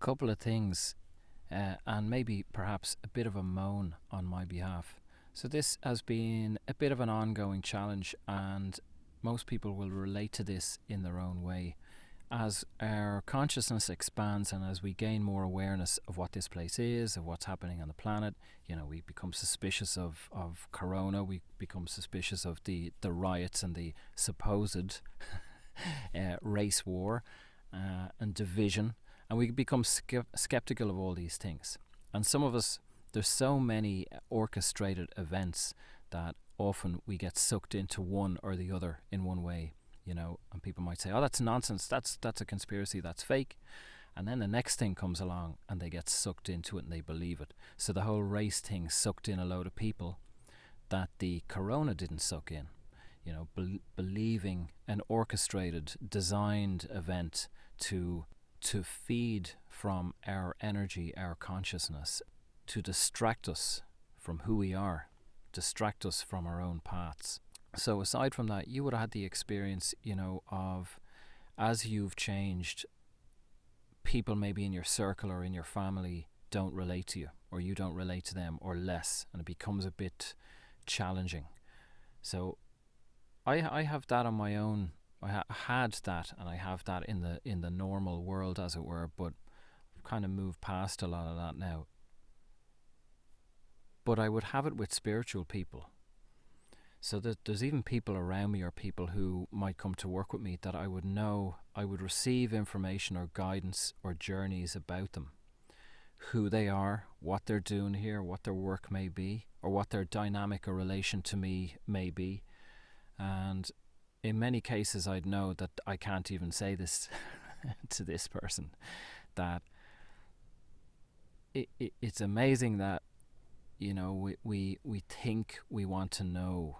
couple of things, and maybe perhaps a bit of a moan on my behalf. So, this has been a bit of an ongoing challenge, and most people will relate to this in their own way. As our consciousness expands and as we gain more awareness of what this place is, of what's happening on the planet, we become suspicious of corona, we become suspicious of the riots and the supposed race war and division, and we become skeptical of all these things. And some of us, there's so many orchestrated events that often we get sucked into one or the other in one way. And people might say, oh, that's nonsense, that's a conspiracy, that's fake. And then the next thing comes along and they get sucked into it and they believe it. So the whole race thing sucked in a load of people that the corona didn't suck in. Believing an orchestrated, designed event to feed from our energy, our consciousness, to distract us from who we are, distract us from our own paths. So aside from that, you would have had the experience, of as you've changed, people maybe in your circle or in your family don't relate to you, or you don't relate to them, or less, and it becomes a bit challenging. So I have that on my own. I had that, and I have that in the normal world, as it were, but I've kind of moved past a lot of that now. But I would have it with spiritual people. So there's even people around me or people who might come to work with me that I would know, I would receive information or guidance or journeys about them. Who they are, what they're doing here, what their work may be, or what their dynamic or relation to me may be. And in many cases I'd know that I can't even say this to this person. That it's amazing that, we think we want to know.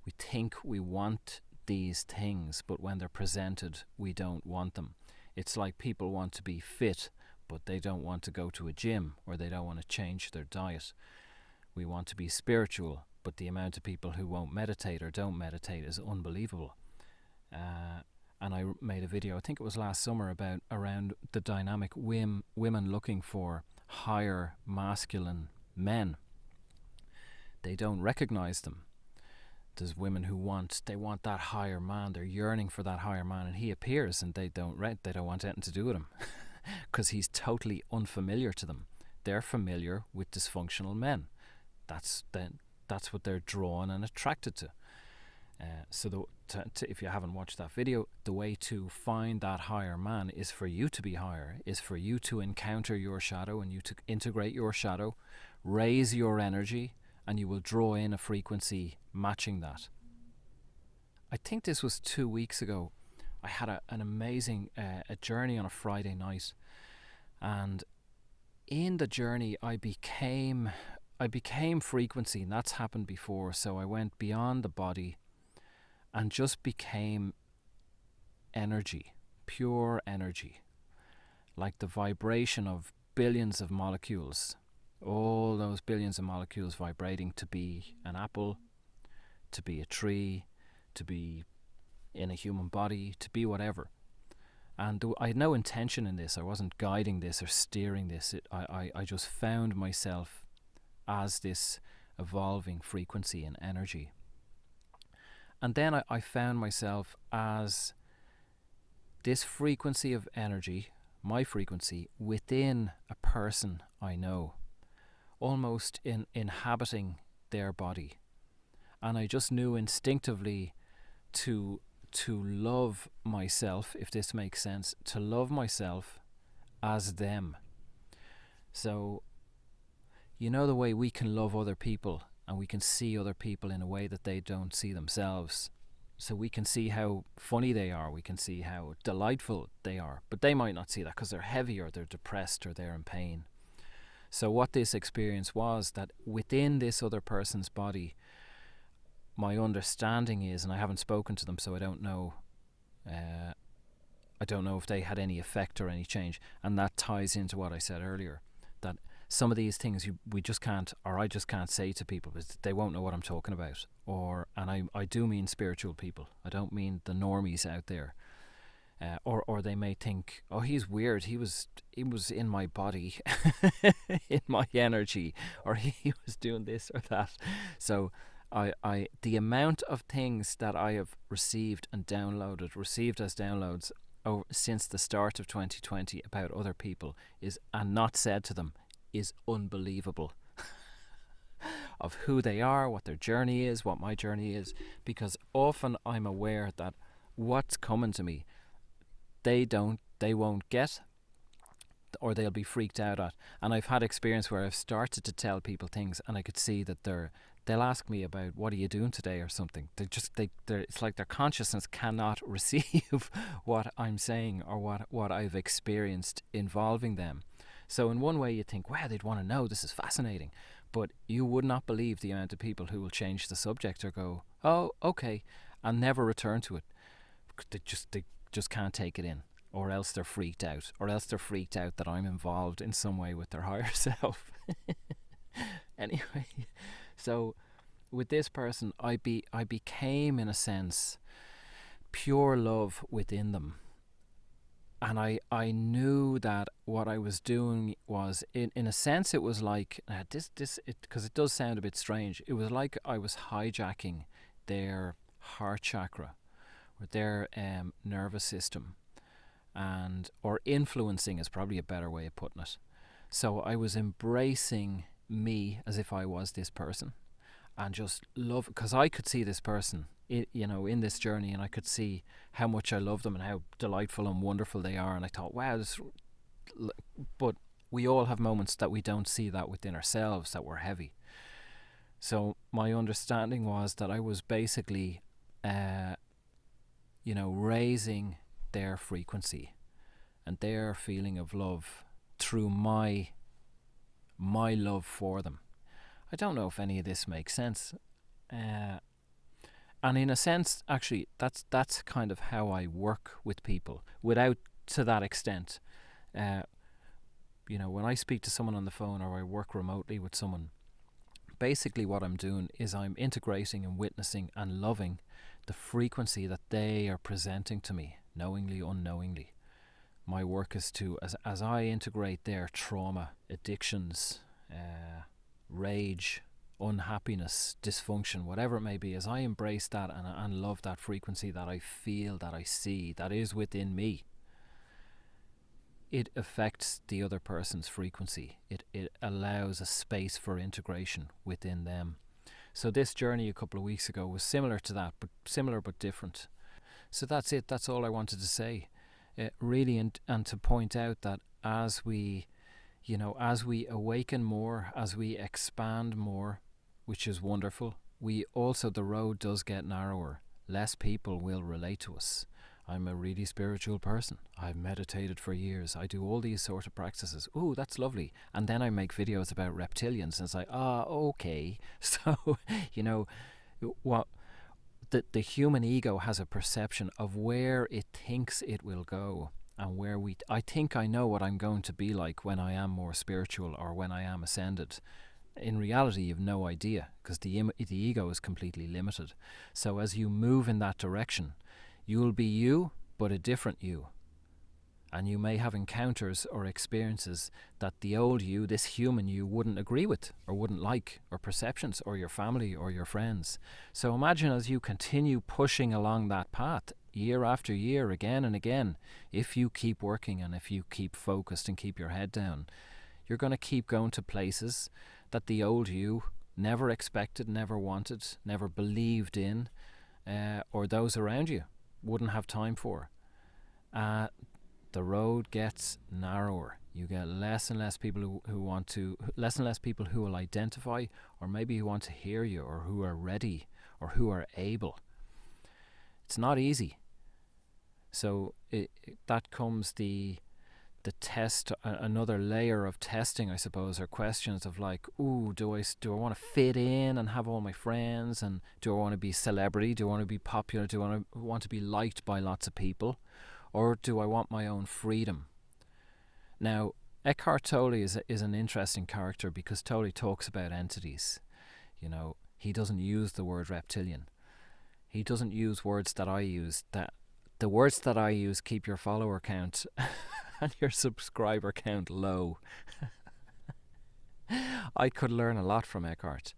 We think we want these things, but when they're presented, we don't want them. It's like people want to be fit, but they don't want to go to a gym, or they don't want to change their diet. We want to be spiritual, but the amount of people who won't meditate or don't meditate is unbelievable. And I made a video, I think it was last summer, around the dynamic women looking for higher masculine men. They don't recognize them. There's women who want that higher man. They're yearning for that higher man, and he appears, and they don't want anything to do with him because he's totally unfamiliar to them. They're familiar with dysfunctional men. That's what they're drawn and attracted to. So if you haven't watched that video, the way to find that higher man is for you to be higher, is for you to encounter your shadow and you to integrate your shadow, raise your energy, and you will draw in a frequency matching that. I think this was 2 weeks ago. I had an amazing a journey on a Friday night, and in the journey I became frequency, and that's happened before. So I went beyond the body and just became energy, pure energy, like the vibration of billions of molecules. All those billions of molecules vibrating to be an apple, to be a tree, to be in a human body, to be whatever. And I had no intention in this. I wasn't guiding this or steering this. I just found myself as this evolving frequency and energy. And then I found myself as this frequency of energy, my frequency, within a person I know, almost inhabiting their body. And I just knew instinctively to love myself, if this makes sense, to love myself as them. So, the way we can love other people, and we can see other people in a way that they don't see themselves. So we can see how funny they are, we can see how delightful they are, but they might not see that because they're heavy, or they're depressed, or they're in pain. So what this experience was, that within this other person's body, my understanding is, and I haven't spoken to them, so I don't know if they had any effect or any change, and that ties into what I said earlier, that some of these things we just can't, or I just can't say to people because they won't know what I'm talking about. And I do mean spiritual people. I don't mean the normies out there. or they may think, oh, he's weird. He was in my body, in my energy, or he was doing this or that. So, the amount of things that I have received as downloads since the start of 2020 about other people and not said to them, is unbelievable. Of who they are, what their journey is, what my journey is, because often I'm aware that what's coming to me, they won't get, or they'll be freaked out at. And I've had experience where I've started to tell people things, and I could see that they'll ask me about, what are you doing today or something. It's like their consciousness cannot receive what I'm saying or what I've experienced involving them. So in one way you think, wow, they'd want to know, this is fascinating. But you would not believe the amount of people who will change the subject or go, oh, okay, and never return to it. They just can't take it in, or else they're freaked out, that I'm involved in some way with their higher self. Anyway, so with this person, I became, in a sense, pure love within them. And I knew that what I was doing was, in a sense, it was like, because it does sound a bit strange, it was like I was hijacking their heart chakra, or their nervous system, or influencing is probably a better way of putting it. So I was embracing me as if I was this person, and just love, because I could see this person in this journey, and I could see how much I love them and how delightful and wonderful they are. And I thought, wow, but we all have moments that we don't see that within ourselves, that we're heavy. So my understanding was that I was basically, raising their frequency and their feeling of love through my love for them. I don't know if any of this makes sense. And in a sense, actually, that's kind of how I work with people, without to that extent. When I speak to someone on the phone, or I work remotely with someone, basically what I'm doing is I'm integrating and witnessing and loving the frequency that they are presenting to me, knowingly, unknowingly. My work is to, as I integrate their trauma, addictions, rage, unhappiness, dysfunction, whatever it may be, as I embrace that and love that frequency that I feel, that I see, that is within me, it affects the other person's frequency. It allows a space for integration within them. So this journey a couple of weeks ago was similar to that, but similar but different. So that's it. That's all I wanted to say. Really, and to point out that as we awaken more, as we expand more, which is wonderful, the road does get narrower. Less people will relate to us. I'm a really spiritual person. I've meditated for years. I do all these sort of practices. Ooh, that's lovely. And then I make videos about reptilians, and it's like, okay. So, what the human ego has a perception of where it thinks it will go, and I think I know what I'm going to be like when I am more spiritual, or when I am ascended. In reality, you've no idea, because the ego is completely limited. So as you move in that direction, you'll be you, but a different you. And you may have encounters or experiences that the old you, this human you, wouldn't agree with, or wouldn't like, or perceptions, or your family, or your friends. So imagine, as you continue pushing along that path, year after year, again and again, if you keep working, and if you keep focused and keep your head down, you're going to keep going to places that the old you never expected, never wanted, never believed in, or those around you wouldn't have time for. The road gets narrower. You get less and less people less and less people who will identify, or maybe who want to hear you, or who are ready, or who are able. It's not easy. So that comes the test, another layer of testing, I suppose, or questions of like, ooh, do I want to fit in and have all my friends, and do I want to be celebrity, do I want to be popular, do I want to be liked by lots of people, or do I want my own freedom? Now, Eckhart Tolle is an interesting character, because Tolle talks about entities. He doesn't use the word reptilian. He doesn't use words that I use, that The words that I use: keep your follower count and your subscriber count low. I could learn a lot from Eckhart.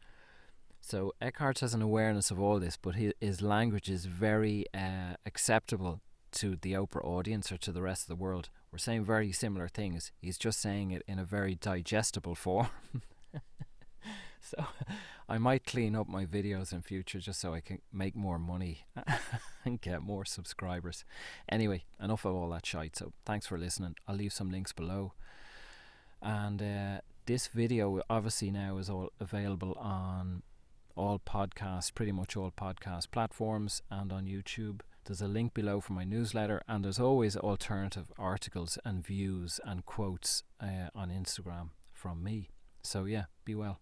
So Eckhart has an awareness of all this, but his language is very acceptable to the Oprah audience or to the rest of the world. We're saying very similar things. He's just saying it in a very digestible form. So I might clean up my videos in future just so I can make more money and get more subscribers. Anyway, enough of all that shite. So thanks for listening. I'll leave some links below. And this video obviously now is all available on all podcasts, pretty much all podcast platforms, and on YouTube. There's a link below for my newsletter, and there's always alternative articles and views and quotes on Instagram from me. So yeah, be well.